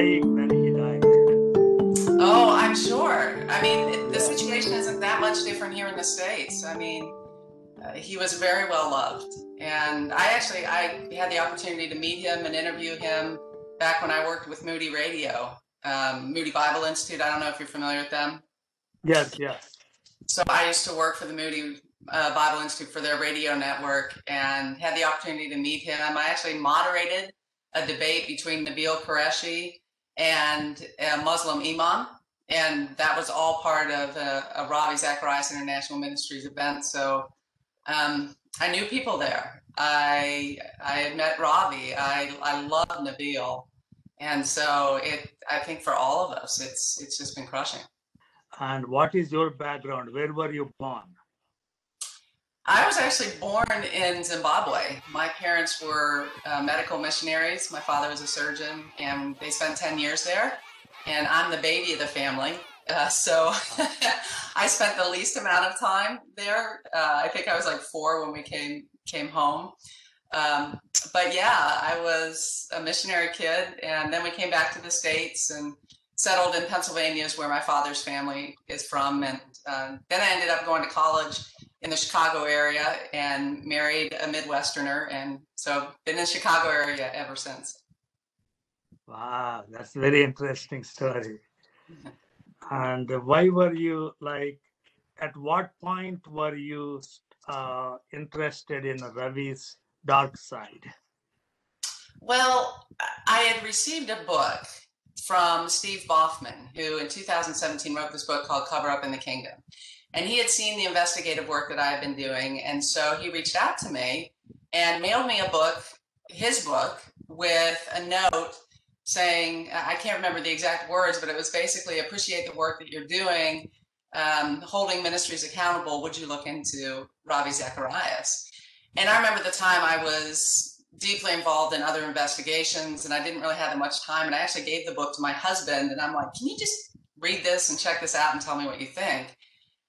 crying when he died. Oh, I'm sure. I mean, the situation isn't that much different here in the States. I mean, he was very well loved. And I had the opportunity to meet him and interview him back when I worked with Moody Radio, Moody Bible Institute. I don't know if you're familiar with them. Yes, yes. So I used to work for the Moody Bible Institute for their radio network and had the opportunity to meet him. I actually moderated a debate between Nabil Qureshi and a Muslim imam. And that was all part of a Ravi Zacharias International Ministries event. So I knew people there. I had met Ravi. I love Nabil. And so I think for all of us, it's just been crushing. And what is your background? Where were you born? I was actually born in Zimbabwe. My parents were medical missionaries. My father was a surgeon, and they spent 10 years there. And I'm the baby of the family. So I spent the least amount of time there. I think I was like 4 when we came home. But yeah, I was a missionary kid, and then we came back to the States and settled in Pennsylvania, is where my father's family is from. And then I ended up going to college in the Chicago area and married a Midwesterner. And so been in the Chicago area ever since. Wow, that's a very interesting story. And why were you at what point were you interested in Ravi's dark side? Well, I had received a book from Steve Baughman, who in 2017 wrote this book called Cover Up in the Kingdom. And he had seen the investigative work that I had been doing. And so he reached out to me and mailed me a book, his book, with a note saying, I can't remember the exact words, but it was basically, appreciate the work that you're doing, holding ministries accountable. Would you look into Ravi Zacharias? And I remember the time I was deeply involved in other investigations and I didn't really have that much time. And I actually gave the book to my husband and I'm like, can you just read this and check this out and tell me what you think?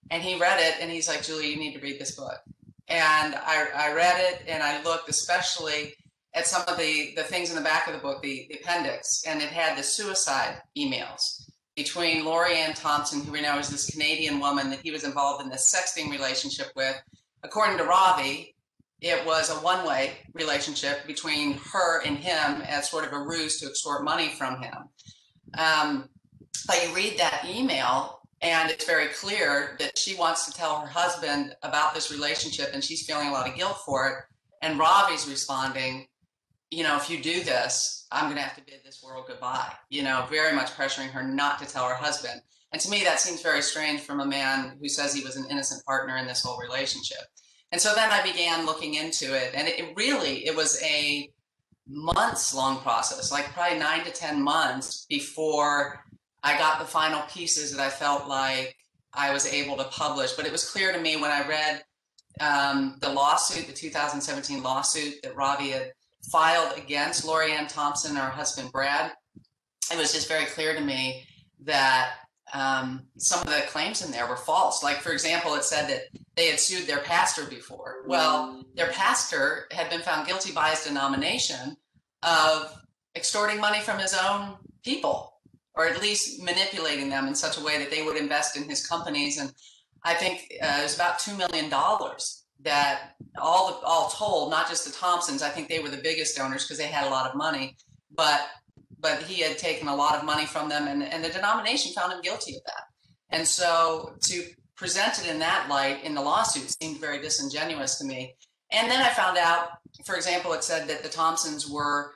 And he read it and he's like, Julie, you need to read this book. And I read it and I looked especially at some of the things in the back of the book, the appendix, and it had the suicide emails between Lori Ann Thompson, who we know is this Canadian woman that he was involved in this sexting relationship with. According to Ravi, it was a one-way relationship between her and him as sort of a ruse to extort money from him. But you read that email and it's very clear that she wants to tell her husband about this relationship and she's feeling a lot of guilt for it. And Ravi's responding, you know, if you do this, I'm going to have to bid this world goodbye, you know, very much pressuring her not to tell her husband. And to me, that seems very strange from a man who says he was an innocent partner in this whole relationship. And so then I began looking into it. And it was a months-long process, like probably 9 to 10 months before I got the final pieces that I felt like I was able to publish. But it was clear to me when I read the lawsuit, the 2017 lawsuit that Ravi had filed against Lori Ann Thompson and her husband, Brad, it was just very clear to me that some of the claims in there were false. Like, for example, it said that they had sued their pastor before. Well, their pastor had been found guilty by his denomination of extorting money from his own people, or at least manipulating them in such a way that they would invest in his companies. And I think it was about $2 million that all told, not just the Thompsons, I think they were the biggest donors because they had a lot of money, but he had taken a lot of money from them and the denomination found him guilty of that. And so to present it in that light in the lawsuit seemed very disingenuous to me. And then I found out, for example, it said that the Thompsons were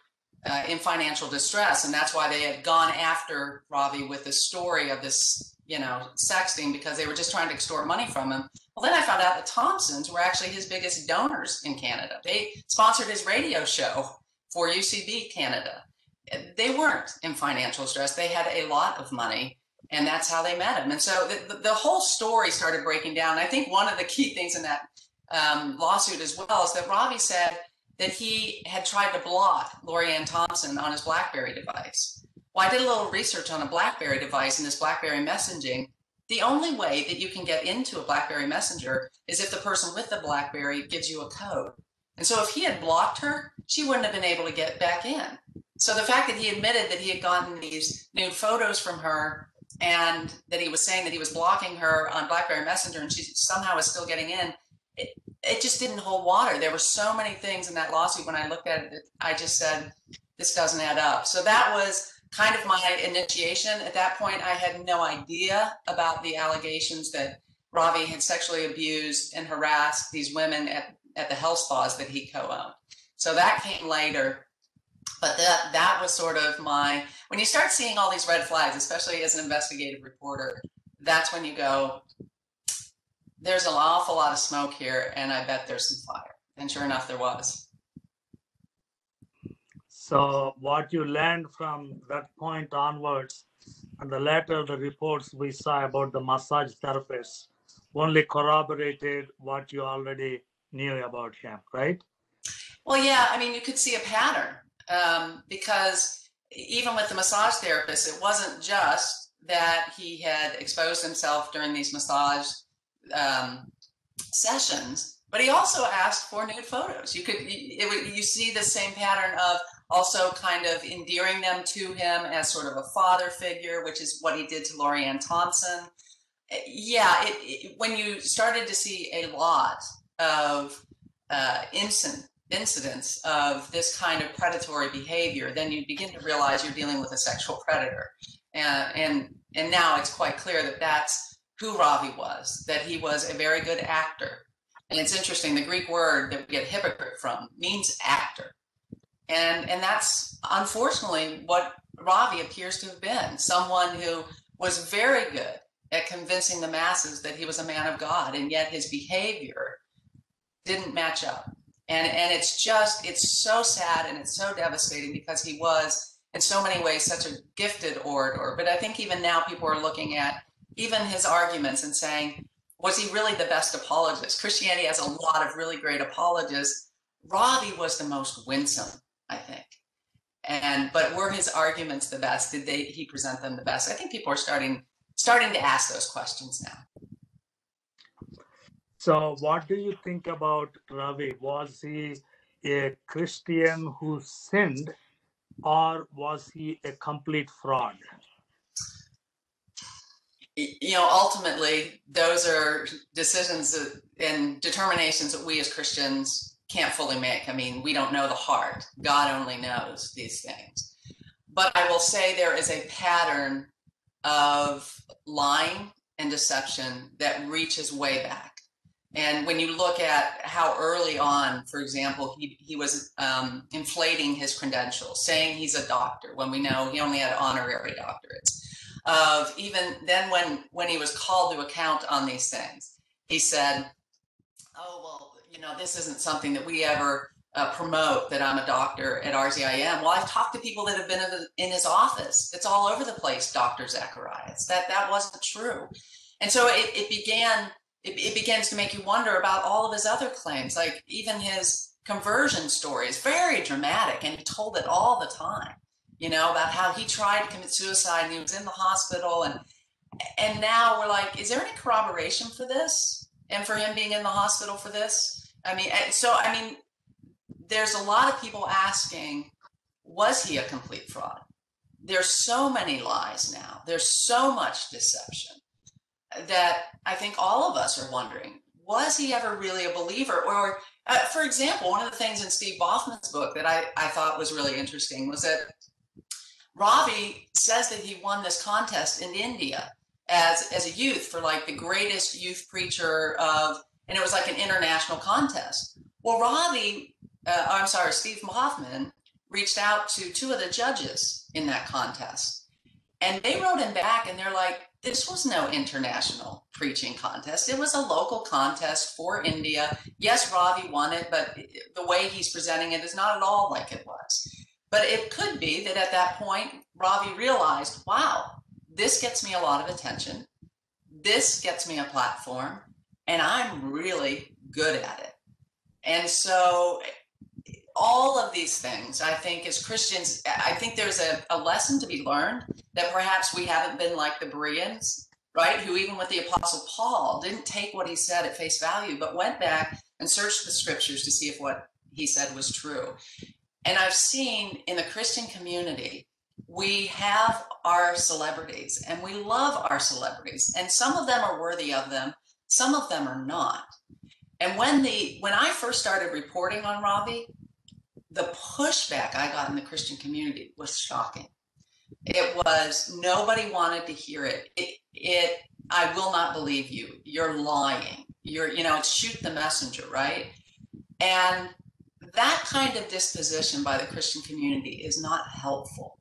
in financial distress, and that's why they had gone after Ravi with the story of this, you know, sexting, because they were just trying to extort money from him. Well, then I found out the Thompsons were actually his biggest donors in Canada. They sponsored his radio show for UCB Canada. They weren't in financial stress. They had a lot of money, and that's how they met him. And so the whole story started breaking down. I think one of the key things in that lawsuit as well is that Ravi said that he had tried to block Lori Ann Thompson on his BlackBerry device. Well, I did a little research on a BlackBerry device and this BlackBerry messaging. The only way that you can get into a BlackBerry Messenger is if the person with the BlackBerry gives you a code. And so if he had blocked her, she wouldn't have been able to get back in. So the fact that he admitted that he had gotten these nude photos from her and that he was saying that he was blocking her on BlackBerry Messenger and she somehow was still getting in, it just didn't hold water. There were so many things in that lawsuit when I looked at it, I just said, this doesn't add up. So that was kind of my initiation. At that point, I had no idea about the allegations that Ravi had sexually abused and harassed these women at the health spas that he co-owned. So that came later. But that was sort of when you start seeing all these red flags, especially as an investigative reporter, that's when you go, there's an awful lot of smoke here, and I bet there's some fire. And sure enough, there was. So what you learned from that point onwards, and the later the reports we saw about the massage therapist only corroborated what you already knew about him, right? Well, yeah, I mean, you could see a pattern because even with the massage therapist, it wasn't just that he had exposed himself during these massage sessions, but he also asked for nude photos. You see the same pattern of also kind of endearing them to him as sort of a father figure, which is what he did to Lorianne Thompson. Yeah, when you started to see a lot of incidents of this kind of predatory behavior, then you begin to realize you're dealing with a sexual predator. And now it's quite clear that that's who Ravi was, that he was a very good actor. And it's interesting, the Greek word that we get hypocrite from means actor. And that's unfortunately what Ravi appears to have been, someone who was very good at convincing the masses that he was a man of God, and yet his behavior didn't match up. And it's so sad and it's so devastating because he was in so many ways such a gifted orator. But I think even now people are looking at even his arguments and saying, was he really the best apologist? Christianity has a lot of really great apologists. Ravi was the most winsome, I think. But were his arguments the best? Did he present them the best? I think people are starting to ask those questions now. So what do you think about Ravi? Was he a Christian who sinned, or was he a complete fraud? Ultimately, those are decisions and determinations that we as Christians can't fully make. I mean, we don't know the heart. God only knows these things. But I will say there is a pattern of lying and deception that reaches way back. And when you look at how early on, for example, he was inflating his credentials, saying he's a doctor when we know he only had honorary doctorates. Even then when he was called to account on these things, he said, oh, well, this isn't something that we ever promote, that I'm a doctor at RZIM. Well, I've talked to people that have been in his office. It's all over the place, Dr. Zacharias. That wasn't true. And so it begins to make you wonder about all of his other claims, like even his conversion story is very dramatic, and he told it all the time, about how he tried to commit suicide and he was in the hospital. And now we're like, is there any corroboration for this? And for him being in the hospital for this? I mean, there's a lot of people asking, was he a complete fraud? There's so many lies now. There's so much deception that I think all of us are wondering, was he ever really a believer? Or, for example, one of the things in Steve Baughman's book that I thought was really interesting was that Ravi says that he won this contest in India as a youth for like the greatest youth preacher and it was like an international contest. Well, Steve Baughman reached out to two of the judges in that contest, and they wrote him back and they're like, this was no international preaching contest. It was a local contest for India. Yes, Ravi won it, but the way he's presenting it is not at all like it was. But it could be that at that point, Ravi realized, wow, this gets me a lot of attention. This gets me a platform, and I'm really good at it. And so all of these things, I think as Christians, I think there's a lesson to be learned that perhaps we haven't been like the Bereans, right? Who even with the Apostle Paul didn't take what he said at face value, but went back and searched the scriptures to see if what he said was true. And I've seen in the Christian community, we have our celebrities and we love our celebrities, and some of them are worthy of them, some of them are not. And when I first started reporting on Ravi, the pushback I got in the Christian community was shocking. It was, nobody wanted to hear it. I will not believe you. You're lying. It's shoot the messenger, right? And that kind of disposition by the Christian community is not helpful.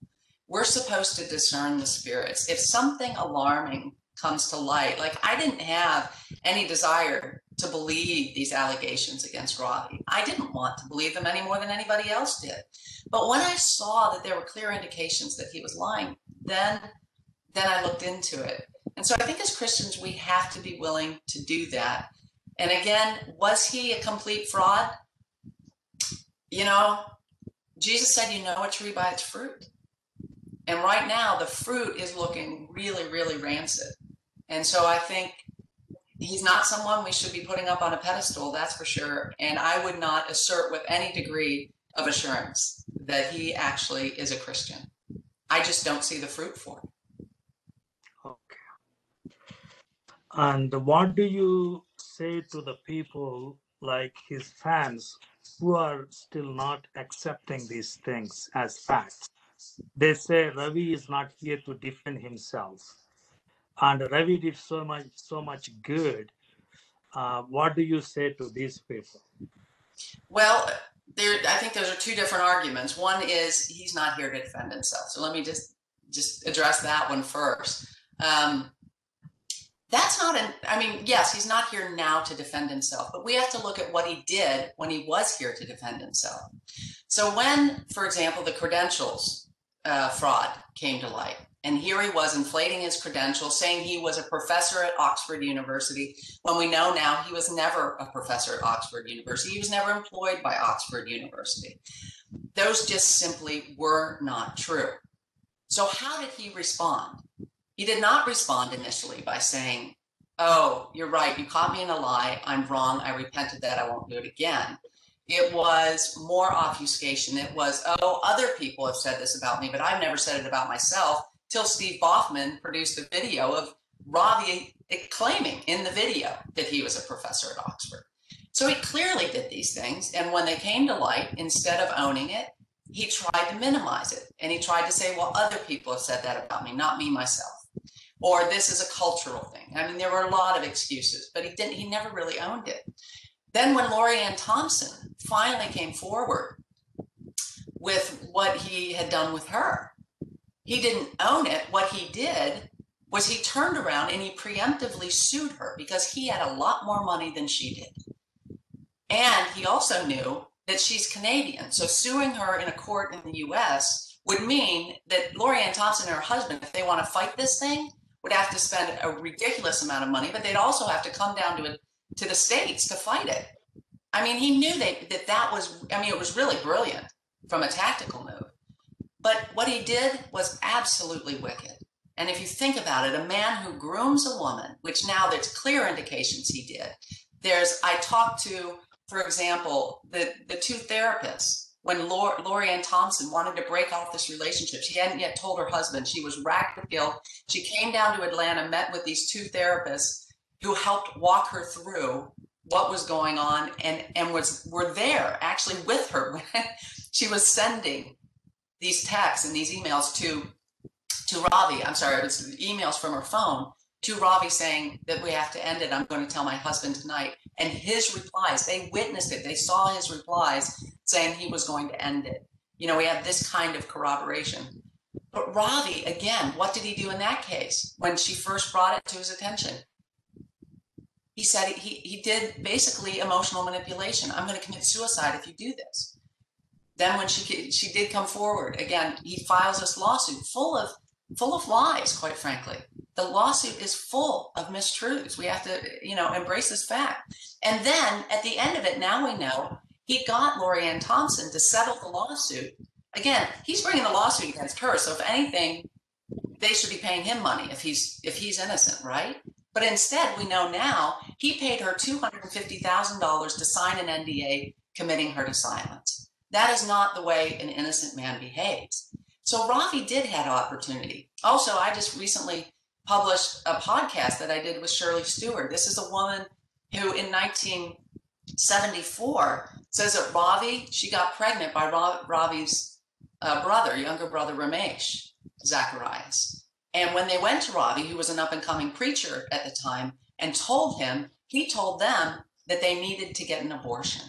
We're supposed to discern the spirits. If something alarming comes to light, like I didn't have any desire to believe these allegations against Ravi. I didn't want to believe them any more than anybody else did. But when I saw that there were clear indications that he was lying, then I looked into it. And so I think as Christians, we have to be willing to do that. And again, was he a complete fraud? Jesus said, you know a tree by its fruit. And right now, the fruit is looking really, really rancid. And so I think he's not someone we should be putting up on a pedestal, that's for sure. And I would not assert with any degree of assurance that he actually is a Christian. I just don't see the fruit for him. Okay. And what do you say to the people like his fans who are still not accepting these things as facts? They say Ravi is not here to defend himself, and Ravi did so much good. What do you say to these people? Well, I think those are two different arguments. One is he's not here to defend himself. So let me just address that one first. That's not yes, he's not here now to defend himself, but we have to look at what he did when he was here to defend himself. So when, for example, the credentials fraud came to light, and here he was inflating his credentials, saying he was a professor at Oxford University, when we know now he was never a professor at Oxford University. He was never employed by Oxford University. Those just simply were not true. So how did he respond? He did not respond initially by saying, oh, you're right, you caught me in a lie, I'm wrong, I repented that, I won't do it again. It was more obfuscation. It was, oh, other people have said this about me, but I've never said it about myself, till Steve Baughman produced a video of Ravi claiming in the video that he was a professor at Oxford. So he clearly did these things, and when they came to light, instead of owning it, he tried to minimize it, and he tried to say, well, other people have said that about me, not me myself. Or this is a cultural thing. I mean, there were a lot of excuses, but he never really owned it. Then when Lori-Ann Thompson finally came forward with what he had done with her, he didn't own it. What he did was he turned around and he preemptively sued her because he had a lot more money than she did. And he also knew that she's Canadian. So suing her in a court in the US would mean that Lori-Ann Thompson and her husband, if they want to fight this thing, would have to spend a ridiculous amount of money, but they'd also have to come down to the States to fight it. I mean, he knew that was, it was really brilliant from a tactical move. But what he did was absolutely wicked. And if you think about it, a man who grooms a woman, which now there's clear indications he did. I talked to, for example, the two therapists. When Lori-Ann Thompson wanted to break off this relationship, she hadn't yet told her husband. She was racked with guilt. She came down to Atlanta, met with these two therapists who helped walk her through what was going on, and were there actually with her when she was sending these texts and these emails to Ravi. I'm sorry, it was emails from her phone to Ravi saying that we have to end it. I'm going to tell my husband tonight. And his replies, they witnessed it. They saw his replies saying he was going to end it. We have this kind of corroboration. But Ravi, again, what did he do in that case when she first brought it to his attention? He said he did basically emotional manipulation. I'm going to commit suicide if you do this. Then when she did come forward, again, he files this lawsuit full of lies, quite frankly. The lawsuit is full of mistruths. We have to, embrace this fact. And then at the end of it, now we know he got Lori-Ann Thompson to settle the lawsuit. Again, he's bringing the lawsuit against her. So if anything, they should be paying him money if he's innocent, right? But instead, we know now he paid her $250,000 to sign an NDA committing her to silence. That is not the way an innocent man behaves. So Ravi did have opportunity. Also, I just recently published a podcast that I did with Shirley Stewart. This is a woman who in 1974 says that Ravi, she got pregnant by Ravi's brother, younger brother Ramesh Zacharias. And when they went to Ravi, who was an up-and-coming preacher at the time, and told him, he told them that they needed to get an abortion,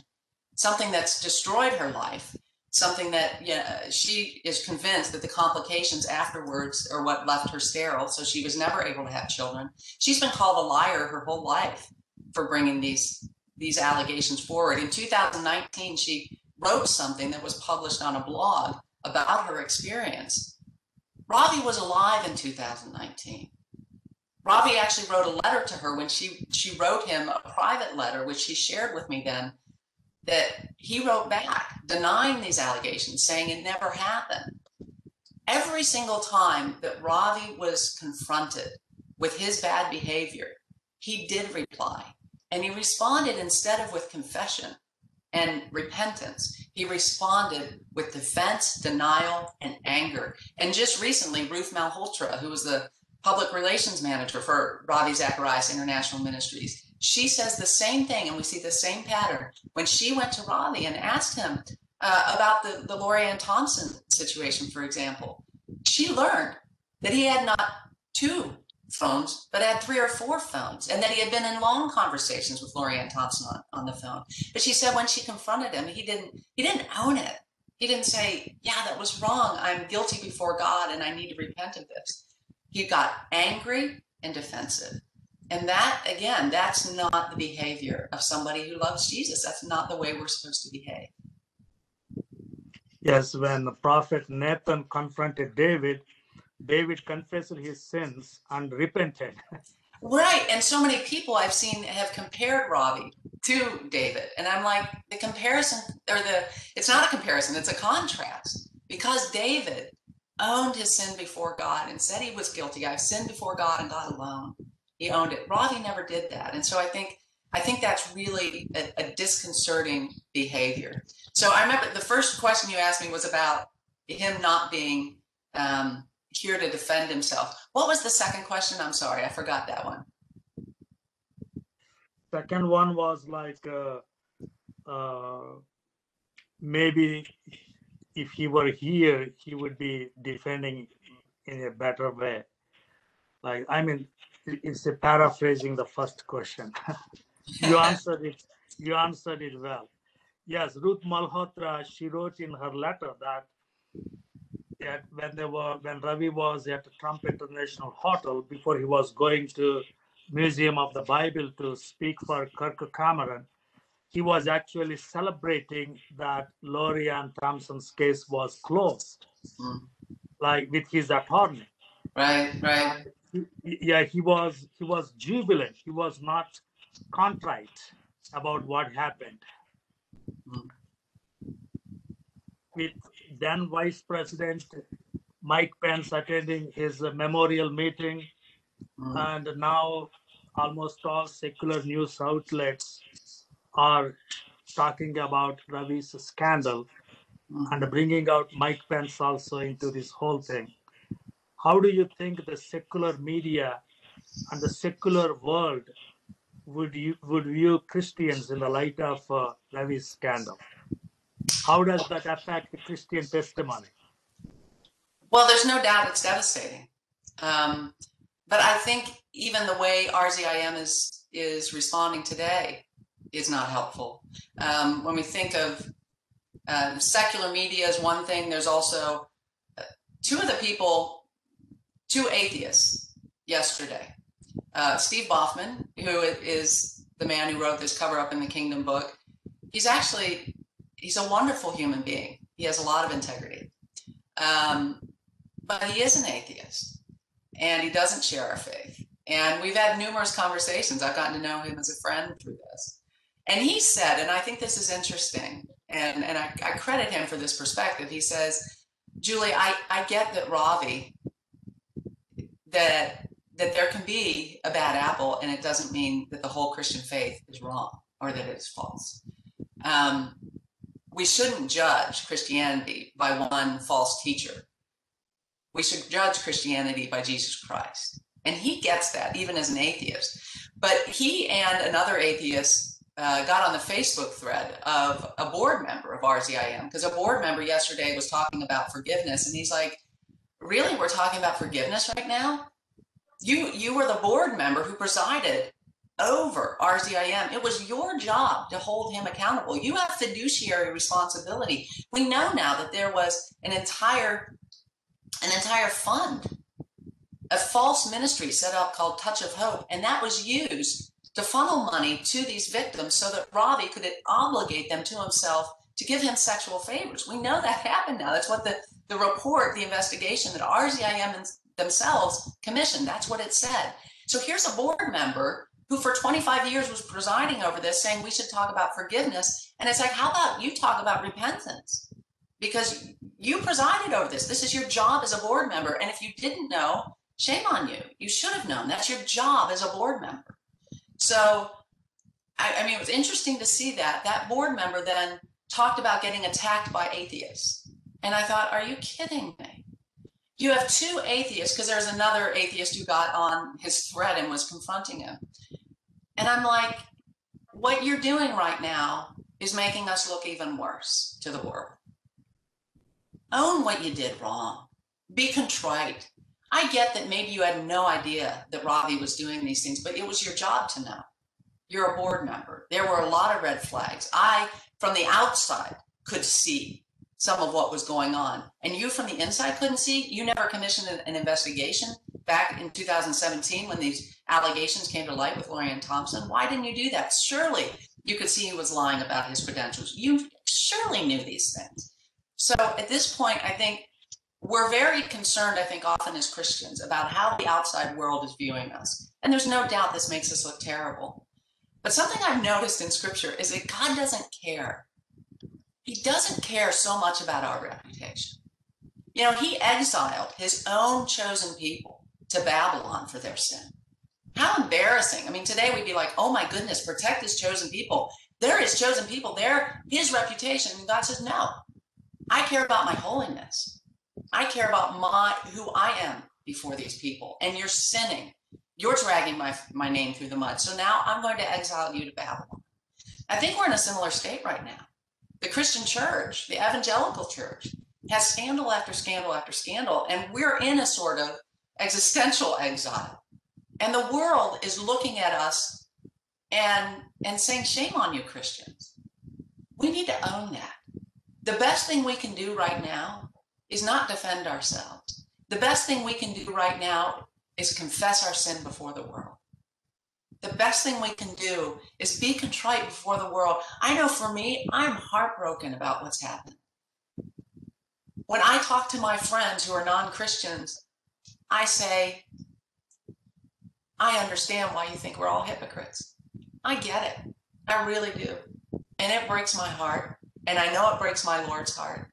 something that's destroyed her life, something that she is convinced that the complications afterwards are what left her sterile, so she was never able to have children. She's been called a liar her whole life for bringing these allegations forward. In 2019, she wrote something that was published on a blog about her experience. Ravi was alive in 2019. Ravi actually wrote a letter to her when she wrote him a private letter, which she shared with me then, that he wrote back denying these allegations, saying it never happened. Every single time that Ravi was confronted with his bad behavior, he did reply. And he responded instead of with confession and repentance. He responded with defense, denial, and anger. And just recently, Ruth Malhotra, who was the public relations manager for Ravi Zacharias International Ministries, she says the same thing, and we see the same pattern. When she went to Ravi and asked him about the Lori Ann Thompson situation, for example, she learned that he had not 2 phones, but had 3 or 4 phones, and that he had been in long conversations with Lori Ann Thompson on the phone. But she said when she confronted him, he didn't own it. He didn't say, yeah, that was wrong. I'm guilty before God, and I need to repent of this. He got angry and defensive. And that, again, that's not the behavior of somebody who loves Jesus. That's not the way we're supposed to behave. Yes, when the prophet Nathan confronted David, David confessed his sins and repented. Right. And so many people I've seen have compared Ravi to David. And I'm like, the comparison, it's not a comparison, it's a contrast. Because David owned his sin before God and said he was guilty. I've sinned before God and God alone. He owned it. Ravi never did that. And so I think that's really a disconcerting behavior. So I remember the first question you asked me was about him not being here to defend himself. What was the second question? I'm sorry, I forgot that one. Second one was like maybe if he were here, he would be defending in a better way. Like, I mean, it's a paraphrasing the first question. You answered it well. Yes, Ruth Malhotra, she wrote in her letter that when Ravi was at Trump International Hotel, before he was going to Museum of the Bible to speak for Kirk Cameron, he was actually celebrating that Lori Ann Thompson's case was closed, like with his attorney. Right. He was jubilant. He was not contrite about what happened. With then Vice President Mike Pence attending his memorial meeting, and now almost all secular news outlets are talking about Ravi's scandal and bringing out Mike Pence also into this whole thing. How do you think the secular media and the secular world would view Christians in the light of Ravi's scandal? How does that affect Christian testimony? Well, there's no doubt it's devastating. But I think even the way RZIM is responding today is not helpful. When we think of secular media is one thing, there's also two atheists yesterday. Steve Baughman, who is the man who wrote this Cover Up in the Kingdom book, he's a wonderful human being. He has a lot of integrity. But he is an atheist, and he doesn't share our faith. And we've had numerous conversations. I've gotten to know him as a friend through this. And he said, and I think this is interesting, and I credit him for this perspective. He says, Julie, I get that Ravi, that there can be a bad apple, and it doesn't mean that the whole Christian faith is wrong or that it's false. we shouldn't judge Christianity by one false teacher. We should judge Christianity by Jesus Christ. And he gets that, even as an atheist. But he and another atheist got on the Facebook thread of a board member of RZIM, because a board member yesterday was talking about forgiveness. And he's like, really, we're talking about forgiveness right now? You were the board member who presided over RZIM. It was your job to hold him accountable. You have fiduciary responsibility. We know now that there was an entire fund, a false ministry set up called Touch of Hope, and that was used to funnel money to these victims so that Ravi could obligate them to himself to give him sexual favors. We know that happened now. That's what the report, the investigation that RZIM themselves commissioned, that's what it said. So here's a board member who for 25 years was presiding over this, saying we should talk about forgiveness. And it's like, how about you talk about repentance? Because you presided over this. This is your job as a board member. And if you didn't know, shame on you. You should have known. That's your job as a board member. So, I mean, it was interesting to see that board member then talked about getting attacked by atheists. And I thought, are you kidding me? You have two atheists, because there's another atheist who got on his thread and was confronting him. And I'm like, what you're doing right now is making us look even worse to the world. Own what you did wrong. Be contrite. I get that maybe you had no idea that Ravi was doing these things, but it was your job to know. You're a board member. There were a lot of red flags. I, from the outside, could see some of what was going on. And you from the inside couldn't see. You never commissioned an investigation back in 2017 when these allegations came to light with Lorianne Thompson. Why didn't you do that? Surely you could see he was lying about his credentials. You surely knew these things. So at this point, I think we're very concerned, I think, often as Christians about how the outside world is viewing us. And there's no doubt this makes us look terrible. But something I've noticed in Scripture is that God doesn't care. He doesn't care so much about our reputation. You know, he exiled his own chosen people to Babylon for their sin. How embarrassing. I mean, today we'd be like, oh my goodness, protect his chosen people. They're his chosen people. They're his reputation. And God says, no, I care about my holiness. I care about who I am before these people. And you're sinning. You're dragging my name through the mud. So now I'm going to exile you to Babylon. I think we're in a similar state right now. The Christian church, the Evangelical church, has scandal after scandal after scandal, and we're in a sort of existential exile. And the world is looking at us and saying, shame on you, Christians. We need to own that. The best thing we can do right now is not defend ourselves. The best thing we can do right now is confess our sin before the world. The best thing we can do is be contrite before the world. I know for me, I'm heartbroken about what's happened. When I talk to my friends who are non-Christians, I say, I understand why you think we're all hypocrites. I get it. I really do. And it breaks my heart. And I know it breaks my Lord's heart.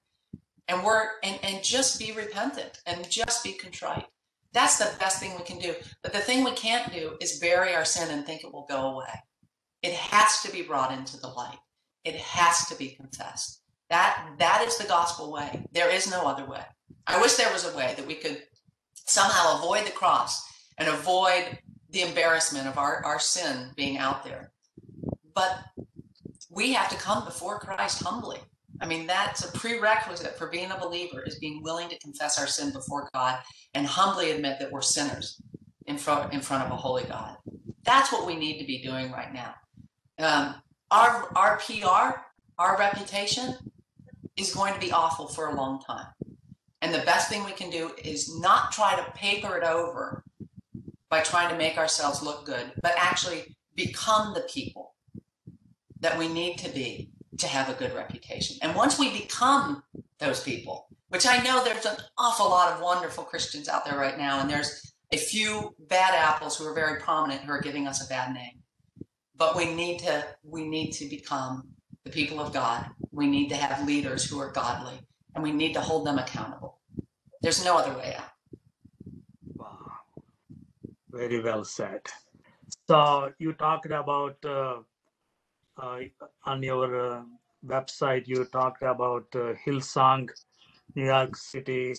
And just be repentant and just be contrite. That's the best thing we can do. But the thing we can't do is bury our sin and think it will go away. It has to be brought into the light. It has to be confessed. That is the gospel way. There is no other way. I wish there was a way that we could somehow avoid the cross and avoid the embarrassment of our sin being out there. But we have to come before Christ humbly. I mean, that's a prerequisite for being a believer, is being willing to confess our sin before God and humbly admit that we're sinners in front of a holy God. That's what we need to be doing right now. Our PR, our reputation is going to be awful for a long time. And the best thing we can do is not try to paper it over by trying to make ourselves look good, but actually become the people that we need to be to have a good reputation. And once we become those people, which I know there's an awful lot of wonderful Christians out there right now, and there's a few bad apples who are very prominent who are giving us a bad name. But we need to become the people of God. We need to have leaders who are godly, and we need to hold them accountable. There's no other way out. Wow. Very well said. So you talked about on your website, you talked about Hillsong, New York City,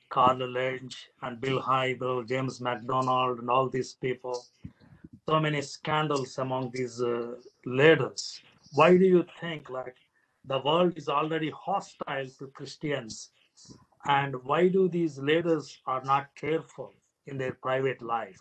Carl Lynch, and Bill Hybel, James McDonald, and all these people. So many scandals among these leaders. Why do you think like the world is already hostile to Christians, and why do these leaders are not careful in their private life?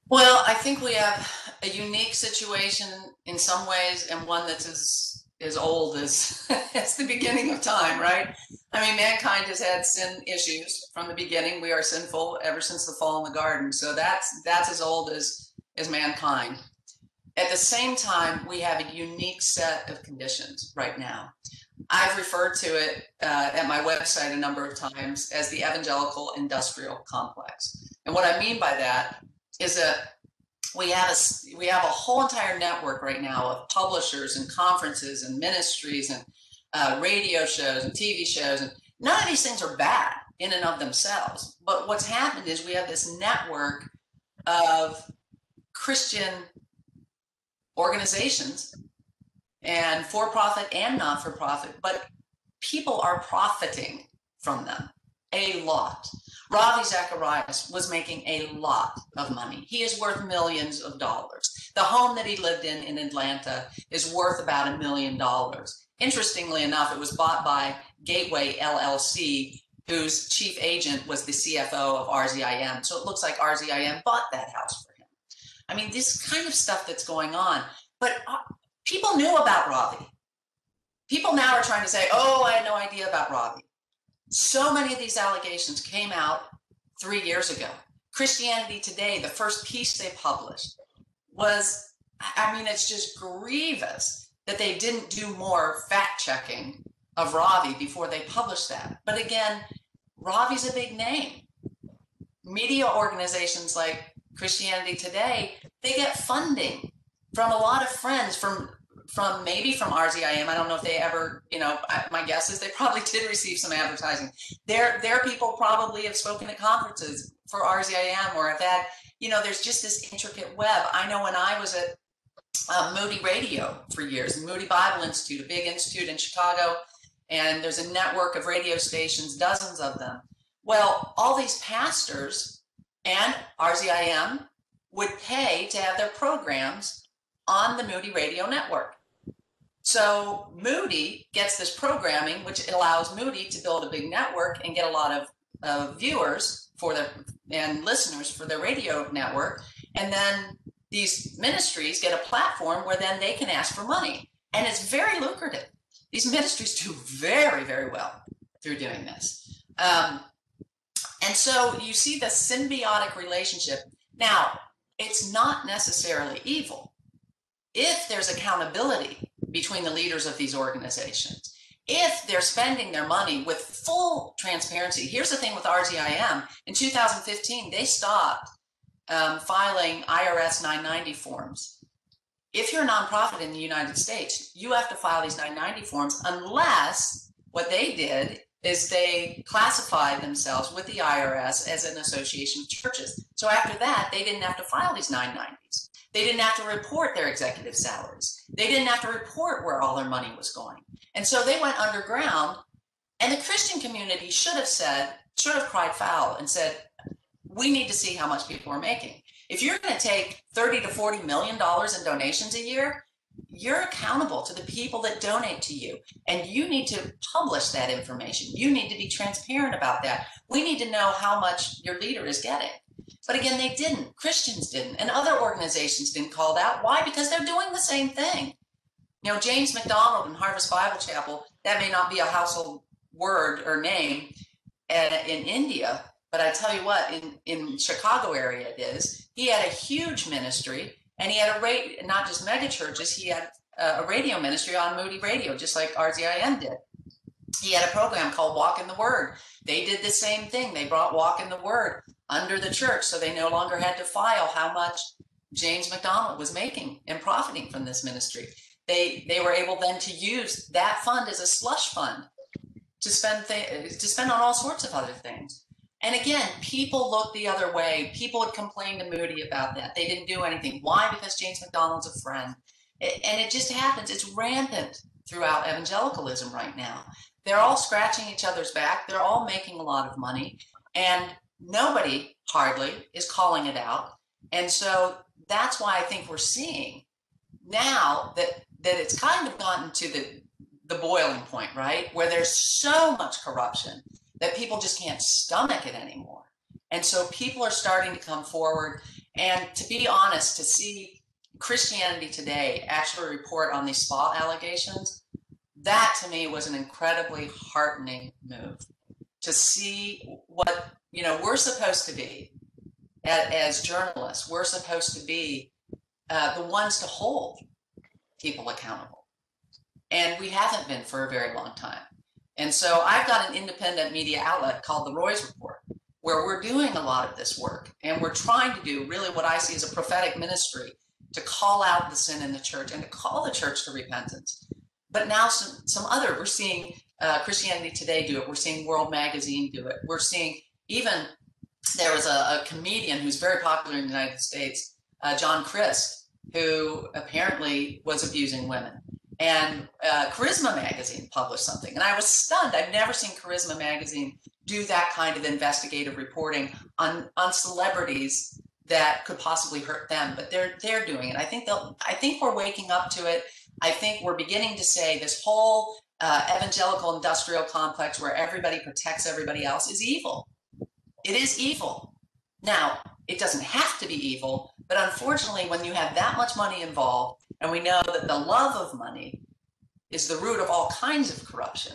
Well, I think we have a unique situation in some ways, and one that's as old as as the beginning of time, right? I mean, mankind has had sin issues from the beginning. We are sinful ever since the fall in the garden. So that's as old as mankind. At the same time, we have a unique set of conditions right now. I've referred to it at my website a number of times as the Evangelical Industrial Complex. And what I mean by that is that we have a whole entire network right now of publishers and conferences and ministries and radio shows and TV shows. And none of these things are bad in and of themselves. But what's happened is we have this network of Christian organizations, and for-profit and not-for-profit, but people are profiting from them a lot. Ravi Zacharias was making a lot of money. He is worth millions of dollars. The home that he lived in Atlanta is worth about $1 million. Interestingly enough, it was bought by Gateway LLC, whose chief agent was the CFO of RZIM. So it looks like RZIM bought that house for him. I mean, this kind of stuff that's going on. But people knew about Ravi. People now are trying to say, oh, I had no idea about Ravi. So many of these allegations came out 3 years ago. Christianity Today, the first piece they published was, I mean, it's just grievous that they didn't do more fact checking of Ravi before they published that. But again, Ravi's a big name. Media organizations like Christianity Today, they get funding from a lot of friends, from maybe from RZIM. I don't know if they ever, my guess is they probably did receive some advertising. Their people probably have spoken at conferences for RZIM or have had, there's just this intricate web. I know when I was at Moody Radio for years, Moody Bible Institute, a big institute in Chicago, and there's a network of radio stations, dozens of them. Well, all these pastors and RZIM would pay to have their programs on the Moody Radio network. So Moody gets this programming, which allows Moody to build a big network and get a lot of viewers and listeners for their radio network. And then these ministries get a platform where then they can ask for money. And it's very lucrative. These ministries do very, very well through doing this. And so you see the symbiotic relationship. Now, it's not necessarily evil if there's accountability between the leaders of these organizations, if they're spending their money with full transparency. Here's the thing with RZIM. In 2015, they stopped filing IRS 990 forms. If you're a nonprofit in the United States, you have to file these 990 forms unless what they did is they classified themselves with the IRS as an association of churches. So after that, they didn't have to file these 990s. They didn't have to report their executive salaries. They didn't have to report where all their money was going. And so they went underground, and the Christian community should have cried foul and said, we need to see how much people are making. If you're going to take $30 to $40 million in donations a year, you're accountable to the people that donate to you, and you need to publish that information. You need to be transparent about that. We need to know how much your leader is getting. But again, they didn't. Christians didn't, and other organizations didn't call that. Why? Because they're doing the same thing. James McDonald and Harvest Bible Chapel, that may not be a household word or name in India, but I tell you what, in Chicago area it is. He had a huge ministry, and he had not just mega churches, he had a radio ministry on Moody Radio, just like RZIM did. He had a program called Walk in the Word. They did the same thing. They brought Walk in the Word under the church, so they no longer had to file how much James McDonald was making and profiting from this ministry. They were able then to use that fund as a slush fund to spend on all sorts of other things. And again, people looked the other way. People had complained to Moody about that. They didn't do anything. Why? Because James McDonald's a friend. And it just happens. It's rampant throughout evangelicalism right now. They're all scratching each other's back. They're all making a lot of money, and nobody hardly is calling it out. And so that's why I think we're seeing now that it's kind of gotten to the boiling point, right? Where there's so much corruption that people just can't stomach it anymore. And so people are starting to come forward. And to be honest, to see Christianity Today actually report on these spa allegations, that to me was an incredibly heartening move. To see what, you know, we're supposed to be as journalists, we're supposed to be the ones to hold people accountable. And we haven't been for a very long time. And so I've got an independent media outlet called The Roys Report, where we're doing a lot of this work. And we're trying to do really what I see as a prophetic ministry to call out the sin in the church and to call the church to repentance. But now some other, we're seeing Christianity Today do it. We're seeing World Magazine do it. We're seeing even, there was a comedian who's very popular in the United States, John Crist, who apparently was abusing women. And Charisma Magazine published something. And I was stunned. I've never seen Charisma Magazine do that kind of investigative reporting on celebrities that could possibly hurt them. But they're doing it. I think we're waking up to it. I think we're beginning to say this whole evangelical industrial complex where everybody protects everybody else is evil. It is evil. Now, it doesn't have to be evil, but unfortunately, when you have that much money involved, and we know that the love of money is the root of all kinds of corruption,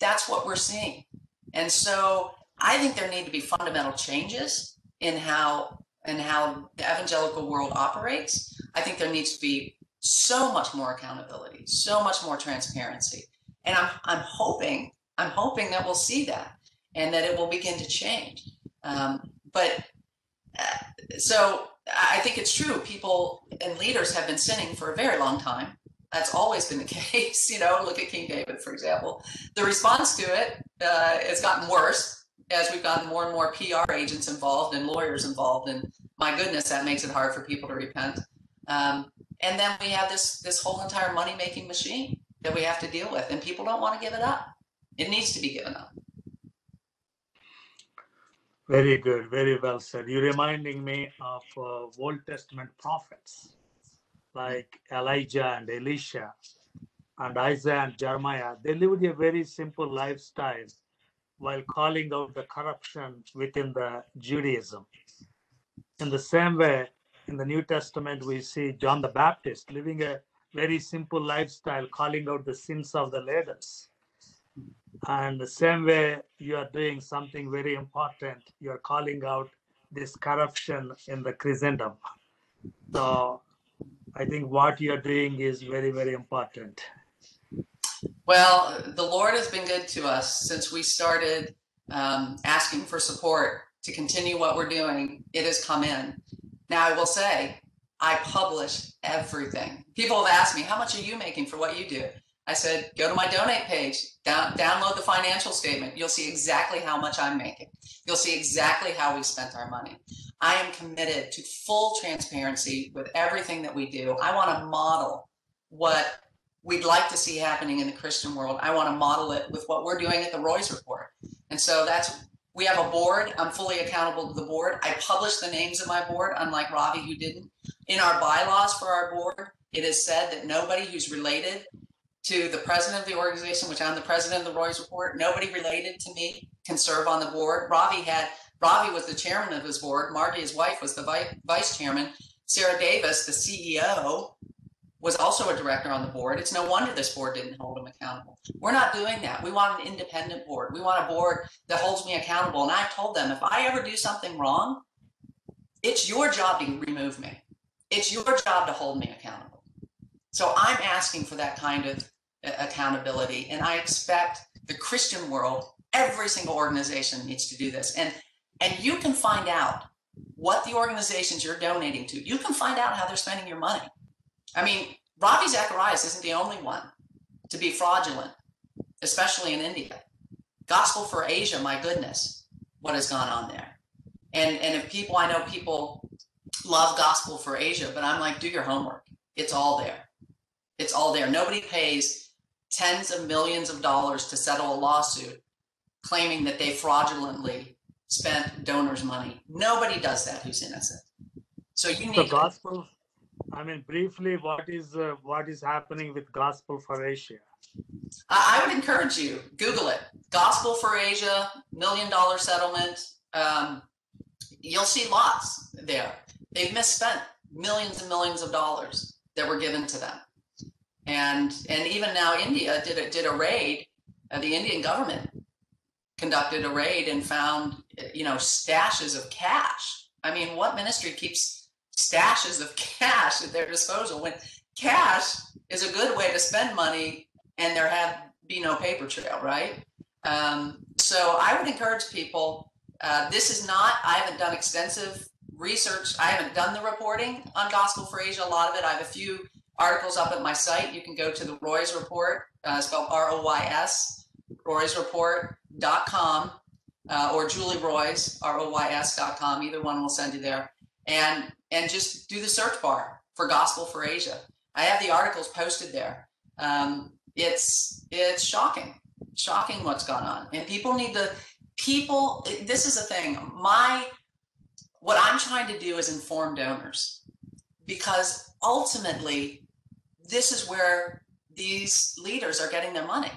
that's what we're seeing. And so I think there need to be fundamental changes in how the evangelical world operates. I think there needs to be so much more accountability, so much more transparency. And I'm hoping that we'll see that and that it will begin to change. So I think it's true. People and leaders have been sinning for a very long time. That's always been the case. You know, look at King David, for example. The response to it has gotten worse as we've gotten more and more PR agents involved and lawyers involved. And my goodness, that makes it hard for people to repent. And then we have this whole entire money-making machine that we have to deal with, and people don't want to give it up. It needs to be given up. Very good, very well said. You're reminding me of Old Testament prophets like Elijah and Elisha and Isaiah and Jeremiah. They lived a very simple lifestyle while calling out the corruption within the Judaism. In the same way, in the New Testament, we see John the Baptist living a very simple lifestyle, calling out the sins of the leaders. And the same way, you are doing something very important. You are calling out this corruption in the Christendom. So I think what you are doing is very, very important. Well, the Lord has been good to us since we started asking for support to continue what we're doing. It has come in. Now, I will say, I publish everything. People have asked me, how much are you making for what you do? I said, go to my donate page, download the financial statement. You'll see exactly how much I'm making. You'll see exactly how we spent our money. I am committed to full transparency with everything that we do. I want to model what we'd like to see happening in the Christian world. I want to model it with what we're doing at the Roys Report. And so we have a board. I'm fully accountable to the board. I publish the names of my board, unlike Ravi, who didn't. In our bylaws for our board, it is said that nobody who's related to the president of the organization, which I'm the president of the Roys Report, nobody related to me can serve on the board. Ravi was the chairman of his board. Margie, his wife, was the vice chairman. Sarah Davis, the CEO, was also a director on the board. It's no wonder this board didn't hold him accountable. We're not doing that. We want an independent board. We want a board that holds me accountable. And I've told them, if I ever do something wrong, it's your job to remove me. It's your job to hold me accountable. So I'm asking for that kind of accountability. And I expect the Christian world, every single organization needs to do this. And you can find out what the organizations you're donating to, you can find out how they're spending your money. I mean, Ravi Zacharias isn't the only one to be fraudulent, especially in India. Gospel for Asia, my goodness, what has gone on there. And if I know people love Gospel for Asia, but I'm like, do your homework. It's all there. It's all there. Nobody pays tens of millions of dollars to settle a lawsuit claiming that they fraudulently spent donors' money. Nobody does that who's innocent. So you need gospel. I mean, briefly, what is happening with Gospel for Asia? I would encourage you, Google it. Gospel for Asia, $1 million settlement. You'll see lots there. They've misspent millions and millions of dollars that were given to them. And even now India did a raid. The Indian government conducted a raid and found, stashes of cash. I mean, what ministry keeps stashes of cash at their disposal when cash is a good way to spend money and there be no paper trail, right? So I would encourage people, this is not, I haven't done extensive research. I haven't done the reporting on Gospel for Asia, a lot of it. I have a few articles up at my site. You can go to the Roy's Report, spelled R-O-Y-S, roysreport.com, or Julie Roys, ROYS.com. Either one will send you there. And just do the search bar for Gospel for Asia. I have the articles posted there. It's shocking what's gone on. And this is the thing. What I'm trying to do is inform donors, because ultimately, this is where these leaders are getting their money.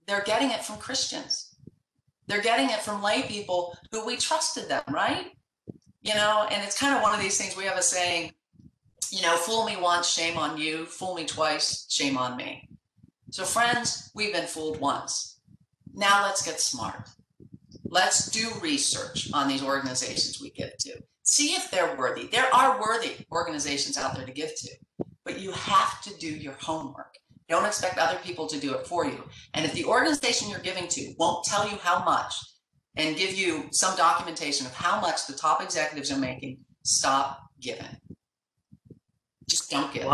They're getting it from Christians. They're getting it from lay people who we trusted them, right? And it's kind of one of these things. We have a saying, fool me once, shame on you. Fool me twice, shame on me. So friends, we've been fooled once. Now let's get smart. Let's do research on these organizations we give to. See if they're worthy. There are worthy organizations out there to give to, but you have to do your homework. Don't expect other people to do it for you. And if the organization you're giving to won't tell you how much and give you some documentation of how much the top executives are making, stop giving. Just don't give.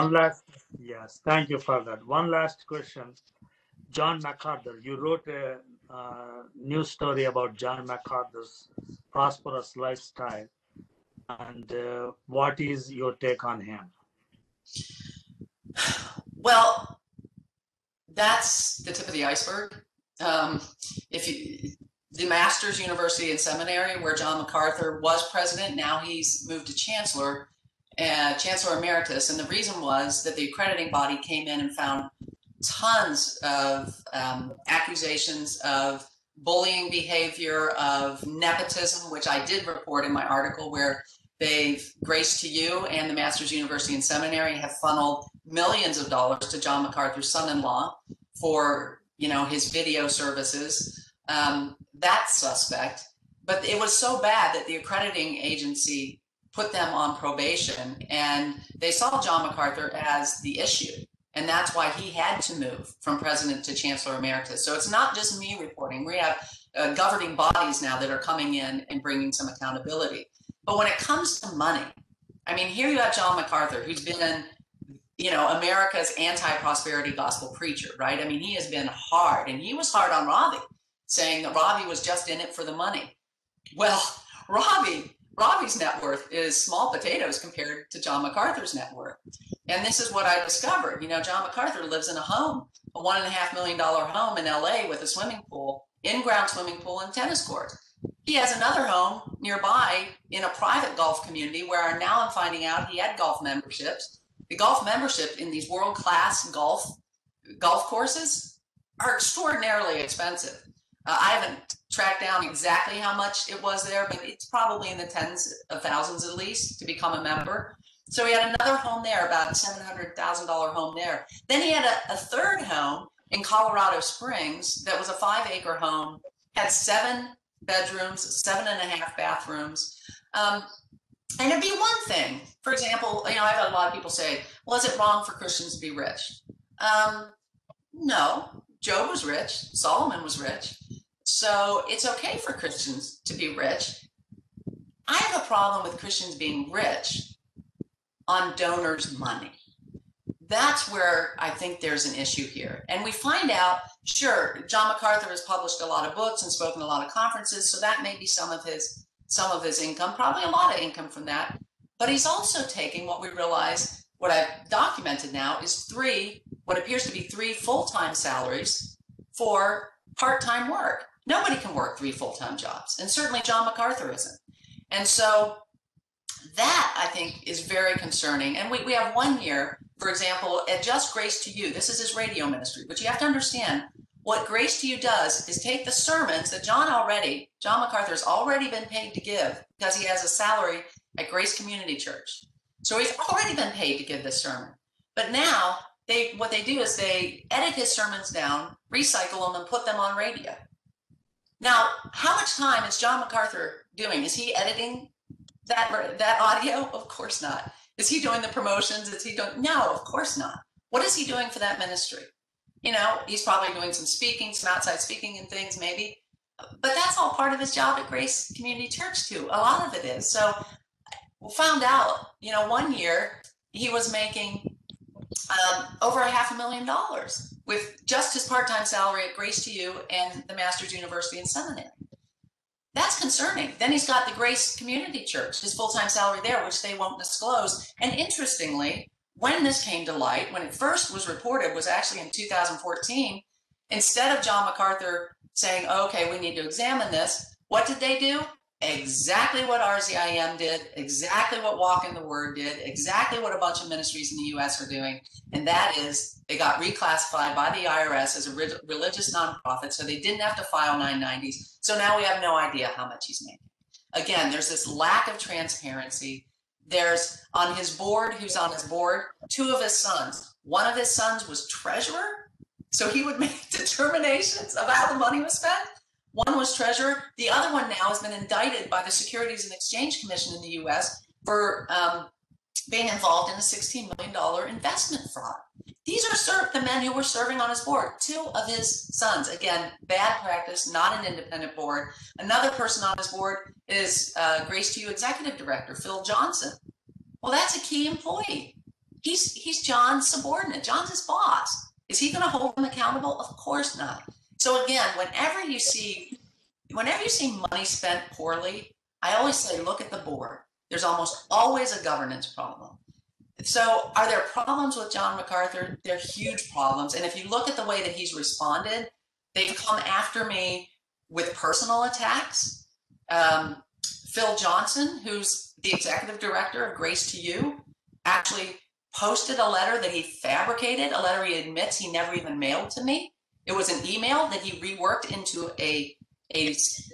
Yes, thank you for that. One last question. John MacArthur, you wrote a news story about John MacArthur's prosperous lifestyle. And what is your take on him? Well, that's the tip of the iceberg. The Masters University and Seminary, where John MacArthur was president, now he's moved to Chancellor Emeritus. And the reason was that the accrediting body came in and found tons of accusations of bullying behavior, of nepotism, which I did report in my article, where they've, grace to you and the Masters University and Seminary, have funneled millions of dollars to John MacArthur's son-in-law for, his video services. That's suspect. But it was so bad that the accrediting agency put them on probation, and they saw John MacArthur as the issue. And that's why he had to move from president to Chancellor Emeritus. So it's not just me reporting. We have governing bodies now that are coming in and bringing some accountability. But when it comes to money, I mean, here you have John MacArthur, who's been, America's anti-prosperity gospel preacher, right? I mean, he has been hard, and he was hard on Ravi, saying that Ravi was just in it for the money. Well, Ravi's net worth is small potatoes compared to John MacArthur's net worth. And this is what I discovered. John MacArthur lives in a home, a $1.5 million home in LA with a swimming pool, in-ground swimming pool and tennis court. He has another home nearby in a private golf community where now I'm finding out he had golf memberships. The golf membership in these world-class golf courses are extraordinarily expensive. I haven't tracked down exactly how much it was there, but it's probably in the tens of thousands at least to become a member. So he had another home there, about $700,000 home there. Then he had a third home in Colorado Springs that was a 5-acre home, had 7 bedrooms, 7.5 bathrooms. And it'd be one thing, for example, I've had a lot of people say, well, is it wrong for Christians to be rich? No, Job was rich, Solomon was rich. So it's okay for Christians to be rich. I have a problem with Christians being rich on donors' money. That's where I think there's an issue here. And we find out, sure, John MacArthur has published a lot of books and spoken at a lot of conferences, so that may be some of his income, probably a lot of income from that. But he's also taking what we realize what I've documented now is what appears to be 3 full-time salaries for part-time work. Nobody can work 3 full-time jobs, and certainly John MacArthur isn't. And so that, I think, is very concerning. And we have 1 year, for example, at Just Grace to You. This is his radio ministry, but you have to understand what Grace to You does is take the sermons that John MacArthur has already been paid to give because he has a salary at Grace Community Church. So he's already been paid to give this sermon. But now what they do is they edit his sermons down, recycle them, and put them on radio. Now, how much time is John MacArthur doing? Is he editing that audio? Of course not. Is he doing the promotions? No, of course not. What is he doing for that ministry? You know, he's probably doing some speaking, some outside speaking and things maybe, but that's all part of his job at Grace Community Church too. A lot of it is. So we found out, you know, 1 year he was making over $500,000 with just his part-time salary at Grace to You and the Master's University and Seminary. That's concerning. Then he's got the Grace Community Church, his full-time salary there, which they won't disclose. And interestingly, when this came to light, when it first was reported, was actually in 2014, instead of John MacArthur saying, okay, we need to examine this, what did they do? Exactly what RZIM did, exactly what Walk in the Word did, exactly what a bunch of ministries in the U.S. are doing, and that is they got reclassified by the IRS as a religious nonprofit, so they didn't have to file 990s. So now we have no idea how much he's making. Again, there's this lack of transparency. There's on his board, who's on his board, 2 of his sons. One of his sons was treasurer, so he would make determinations about how the money was spent. One was treasurer. The other one now has been indicted by the Securities and Exchange Commission in the U.S. for being involved in a $16 million investment fraud. These are the men who were serving on his board. 2 of his sons. Again, bad practice, not an independent board. Another person on his board is Grace to You Executive Director, Phil Johnson. Well, that's a key employee. He's John's subordinate. John's his boss. Is he going to hold him accountable? Of course not. So again, whenever you see money spent poorly, I always say, look at the board. There's almost always a governance problem. So are there problems with John MacArthur? They're huge problems. And if you look at the way that he's responded, they've come after me with personal attacks. Phil Johnson, who's the executive director of Grace to You, actually posted a letter that he fabricated, a letter he admits he never even mailed to me. It was an email that he reworked into a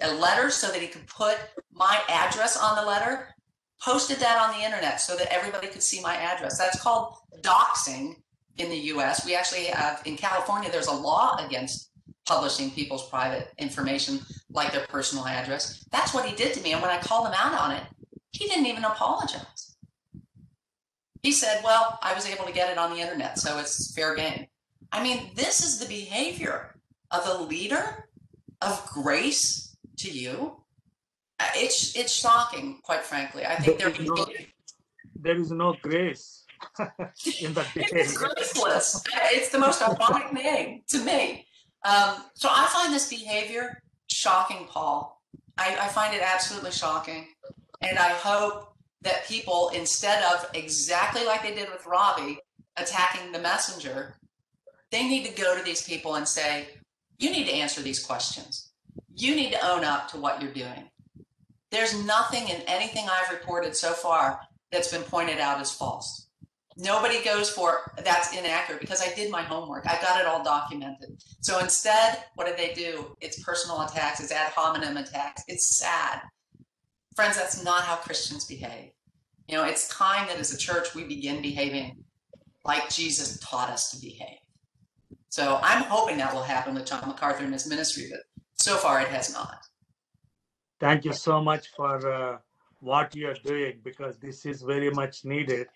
letter so that he could put my address on the letter, posted that on the internet so that everybody could see my address. That's called doxing in the US. We actually have, in California, there's a law against publishing people's private information like their personal address. That's what he did to me. And when I called him out on it, he didn't even apologize. He said, well, I was able to get it on the internet, so it's fair game. I mean, this is the behavior of a leader of Grace to You. It's shocking, quite frankly. I think there is no grace in that behavior. It's graceless. It's the most ironic name to me. So I find this behavior shocking, Paul. I find it absolutely shocking. And I hope that people, instead of exactly like they did with Ravi, attacking the messenger, they need to go to these people and say, you need to answer these questions. You need to own up to what you're doing. There's nothing in anything I've reported so far that's been pointed out as false. Nobody goes for that's inaccurate because I did my homework. I got it all documented. So instead, what do they do? It's personal attacks. It's ad hominem attacks. It's sad. Friends, that's not how Christians behave. You know, it's time that as a church we begin behaving like Jesus taught us to behave. So I'm hoping that will happen with John MacArthur and his ministry, but so far it has not. Thank you so much for what you are doing, because this is very much needed.